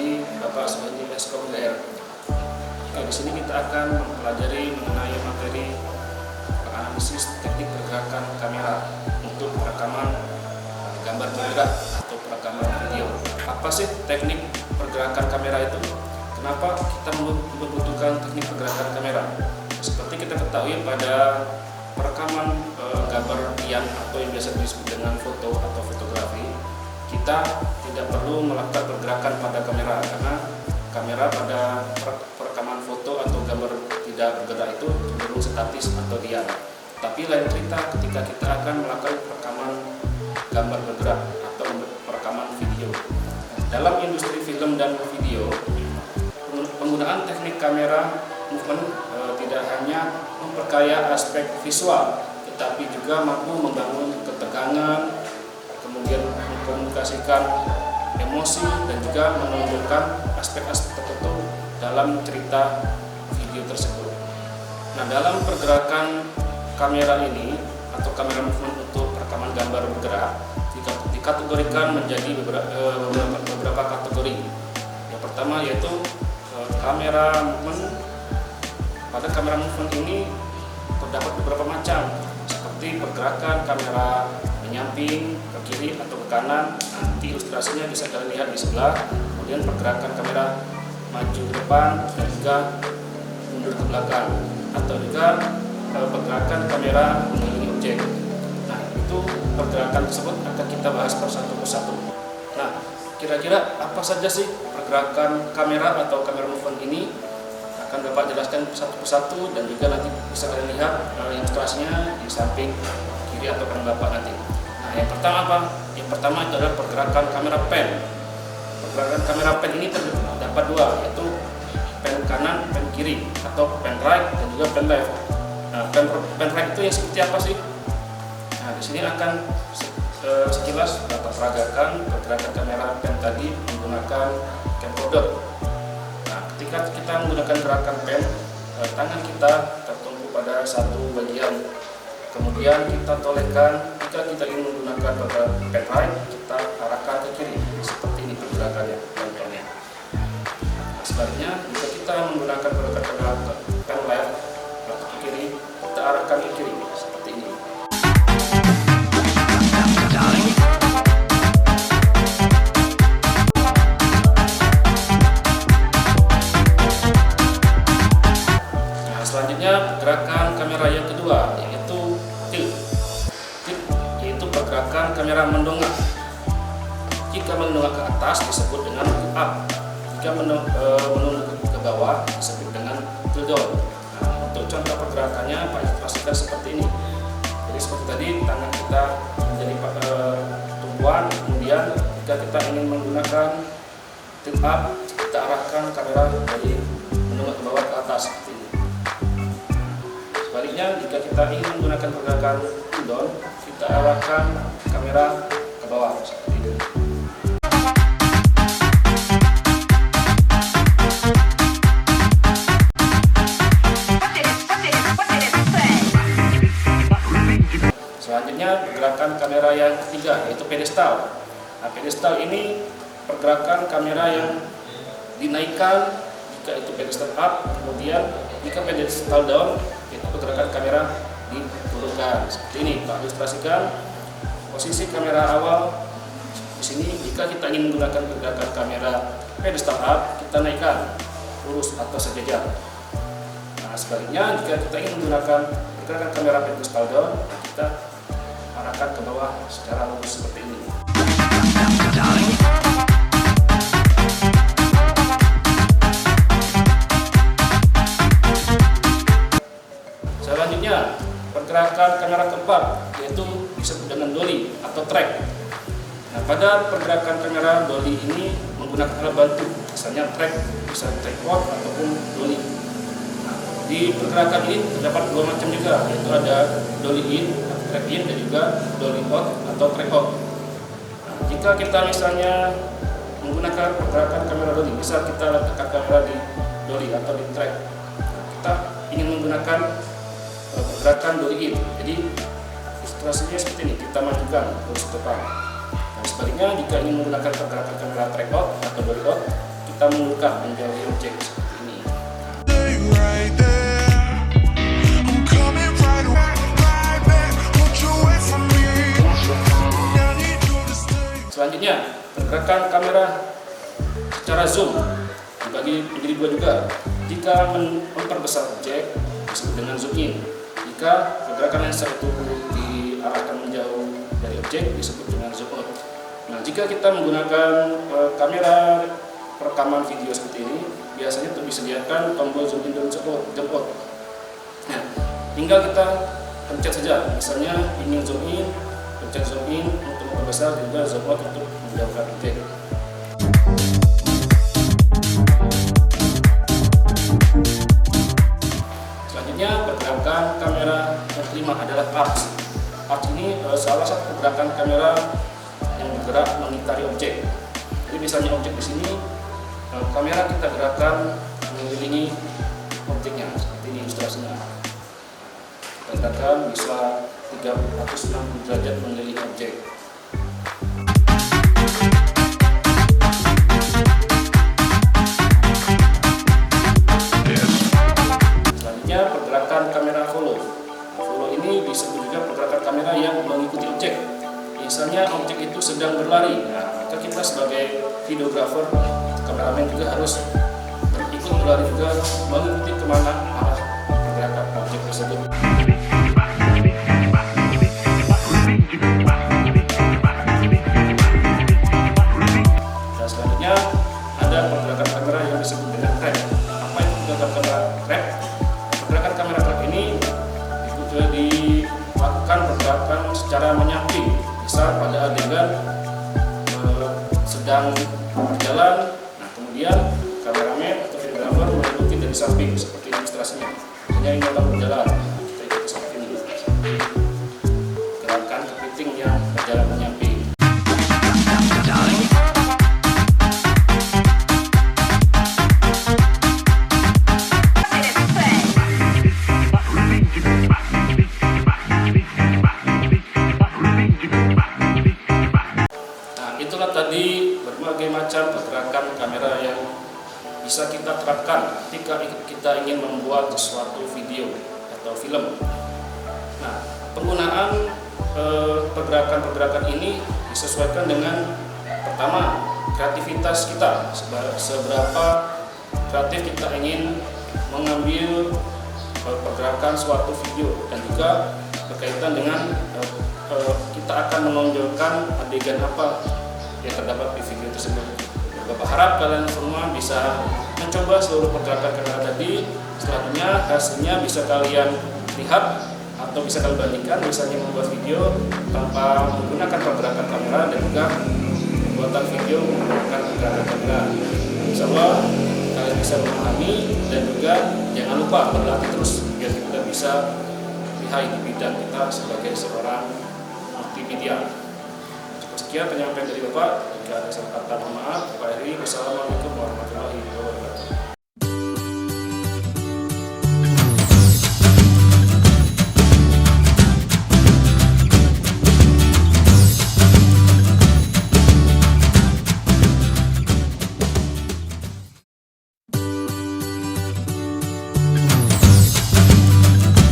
pribadi Bapak Suhadi Eskom DR. Di sini kita akan mempelajari mengenai materi analisis teknik pergerakan kamera untuk perekaman gambar bergerak atau perekaman video. Apa sih teknik pergerakan kamera itu? Kenapa kita membutuhkan teknik pergerakan kamera? Seperti kita ketahui pada perekaman gambar riang atau yang biasa disebut dengan foto atau fotografi, kita tidak perlu melakukan pergerakan pada kamera, karena kamera pada perekaman foto atau gambar tidak bergerak itu cenderung statis atau diam. Tapi lain cerita ketika kita akan melakukan perekaman gambar bergerak atau perekaman video. Dalam industri film dan video, penggunaan teknik kamera movement tidak hanya memperkaya aspek visual, tetapi juga mampu membangun ketegangan, kemudian mengkomunikasikan emosi dan juga menunjukkan aspek-aspek tertentu dalam cerita video tersebut. Nah, dalam pergerakan kamera ini atau kamera movement untuk perekaman gambar bergerak dikategorikan menjadi beberapa kategori. Yang pertama yaitu kamera movement. Pada kamera movement ini terdapat beberapa macam, seperti pergerakan kamera menyamping, ke kiri atau ke kanan. Nanti ilustrasinya bisa kalian lihat di sebelah. Kemudian pergerakan kamera maju ke depan dan juga mundur ke belakang, atau juga pergerakan kamera mengelilingi objek. Nah, itu pergerakan tersebut akan kita bahas persatu persatu. Nah, kira-kira apa saja sih pergerakan kamera atau kamera movement ini? Akan Bapak jelaskan satu persatu dan juga nanti bisa kalian lihat ilustrasinya di samping kiri atau kanan Bapak nanti. Nah, yang pertama apa? Yang pertama itu adalah pergerakan kamera pen. Pergerakan kamera pen ini terdapat dua, yaitu pen kanan, pen kiri, atau pen right dan juga pen left. Nah, pen right itu yang seperti apa sih? Nah, di sini akan sekilas Bapak peragakan pergerakan kamera pen tadi menggunakan camcorder. Ketika kita menggunakan gerakan pen, tangan kita tertumpu pada satu bagian, kemudian kita tolekkan. Jika kita ingin menggunakan pen right, kita arahkan ke kiri, seperti ini pergerakannya, contohnya. Sebaliknya, jika kita menggunakan pergerakan pen left atau ke kiri, kita arahkan ke kiri, seperti ini. Selanjutnya pergerakan kamera yang kedua, yaitu tilt. Tilt yaitu pergerakan kamera mendongak. Jika mendongak ke atas disebut dengan tilt up. Jika menunduk ke bawah disebut dengan tilt down. Nah, untuk contoh pergerakannya Pak ilustrasikan seperti ini. Jadi seperti tadi, tangan kita menjadi tumpuan, kemudian jika kita ingin menggunakan tilt up, kita arahkan kamera dari mendongak ke bawah ke atas seperti ini. Sebaliknya, jika kita ingin menggunakan pergerakan tilt down, kita arahkan kamera ke bawah seperti ini. Selanjutnya, pergerakan kamera yang ketiga, yaitu pedestal. Nah, pedestal ini pergerakan kamera yang dinaikkan jika itu pedestal up, kemudian jika pedestal down itu pergerakan kamera diturunkan. Seperti ini Pak ilustrasikan posisi kamera awal. Di sini jika kita ingin menggunakan pergerakan kamera pedestal up, kita naikkan lurus atau sejajar. Nah, sebaliknya jika kita ingin menggunakan pergerakan kamera pedestal down, kita arahkan ke bawah secara lurus seperti ini. Selanjutnya, pergerakan kamera keempat, yaitu disebut dengan dolly atau track. Nah, pada pergerakan kamera dolly ini menggunakan alat bantu, misalnya track, bisa tripod ataupun dolly. Nah, di pergerakan ini terdapat dua macam juga, yaitu ada dolly in, track in, dan juga dolly out atau track out. Nah, jika kita misalnya menggunakan pergerakan kamera dolly, bisa kita letakkan kamera di dolly atau di track. Nah, kita ingin menggunakan pergerakan dolly in, jadi ilustrasinya seperti ini, kita majukan terus ke depan. Nah, sebaliknya jika ingin menggunakan pergerakan kamera track out atau dolly out, kita kita mundurkan menjauhi objek seperti ini. Selanjutnya, pergerakan kamera secara zoom dibagi menjadi dua juga. Jika memperbesar objek disebut dengan zoom in. Jika pergerakan lensa itu diarahkan menjauh dari objek disebut dengan zoom out. Nah, jika kita menggunakan kamera rekaman video seperti ini, biasanya itu disediakan tombol zoom in dan zoom out. Nah, tinggal kita pencet saja. Misalnya ingin zoom in, pencet zoom in untuk memperbesar, juga zoom out untuk menjauhkan objek. Selanjutnya, pergerakan kamera yang kelima adalah arch. Arch ini salah satu pergerakan kamera yang bergerak mengitari objek. Jadi misalnya objek di sini, kamera kita gerakan mengelilingi objeknya seperti ini ilustrasinya. Kita gerakan bisa 360 derajat mengelilingi objek. Pergerakan kamera follow. Follow ini disebut juga pergerakan kamera yang mengikuti objek. Misalnya objek itu sedang berlari, nah, maka kita sebagai videographer, kameramen juga harus ikut berlari juga, mengikuti kemana arah pergerakan objek tersebut. Dan selanjutnya ada pergerakan kamera yang disebut dengan trap. Apa itu pergerakan kamera trap? Pergerakan kamera trap ini dilakukan pergerakan secara menyamping. Misal pada adegan sedang berjalan, nah kemudian kameramen atau videographer mengikuti dari samping seperti ilustrasinya. Hanya ini orang berjalan, kita ikuti seperti ini. Gerakan kepiting yang berjalan menyamping. Tadi berbagai macam pergerakan kamera yang bisa kita terapkan ketika kita ingin membuat sesuatu video atau film. Nah, penggunaan pergerakan-pergerakan ini disesuaikan dengan pertama kreativitas kita, seberapa kreatif kita ingin mengambil pergerakan suatu video, dan juga berkaitan dengan kita akan menonjolkan adegan apa yang terdapat di video tersebut. Bapak harap kalian semua bisa mencoba seluruh pergerakan kamera tadi. Selanjutnya hasilnya bisa kalian lihat atau bisa kalian bandingkan, misalnya membuat video tanpa menggunakan pergerakan kamera dan juga pembuatan video menggunakan pergerakan kamera. Insyaallah kalian bisa memahami, dan juga jangan lupa berlatih terus biar kita bisa lihai di bidang kita sebagai seorang multimedia. Sekian penyampaian dari Bapak. Jika ada salah kata, mohon maaf. Wassalamualaikum warahmatullahi wabarakatuh.